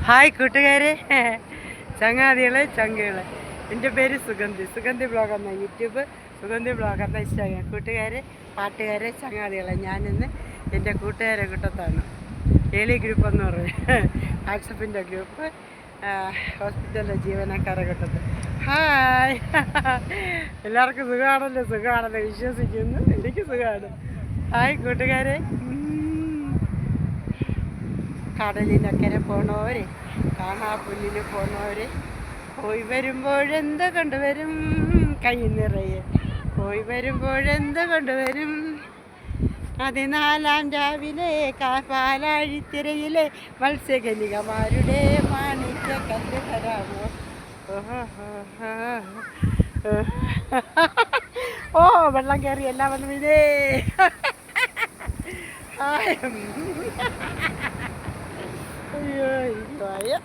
Hi കൂട്ടുകാരെ, ചങ്ങാതികളെ ചങ്കുകളെ. എൻ്റെ പേര് സുഗന്ധി ബ്ലോഗ് എന്ന യൂട്യൂബ്, സുഗന്ധി ബ്ലോഗ് എന്ന ഇൻസ്റ്റാഗ്രാം. കൂട്ടുകാരെ, പാട്ടുകാരെ, ചങ്ങാതികളെ, ഞാനിന്ന് എൻ്റെ കൂട്ടുകാരെ കൂട്ടത്താണ്. ഏലി ഗ്രൂപ്പ് എന്ന് പറയും, വാട്സപ്പിൻ്റെ ഗ്രൂപ്പ്, ഹോസ്പിറ്റലിലെ ജീവനക്കാരെ കൂട്ടത്ത്. ഹായ്, എല്ലാവർക്കും സുഖമാണെന്ന് വിശ്വസിക്കുന്നു. എനിക്ക് സുഖമാണ്. ഹായ് കൂട്ടുകാരെ. കടലിനക്കരെ പോണവരെ, കാണാപ്പുല്ലിൽ പോണവരെ, പോയി വരുമ്പോഴെന്ത് കൊണ്ടുവരും കൈ നിറയെ, പോയി വരുമ്പോഴെന്ത് കൊണ്ടുവരും. 14 രാവിലെ പാലാഴിത്തിരയിലെ മത്സ്യകന്യകമാരുടെ മാണിക്യ കല്ല് തരാമോ. ഓ, വെള്ളം കയറി എല്ലാം വന്നു ഇതേ. അയ്യോ,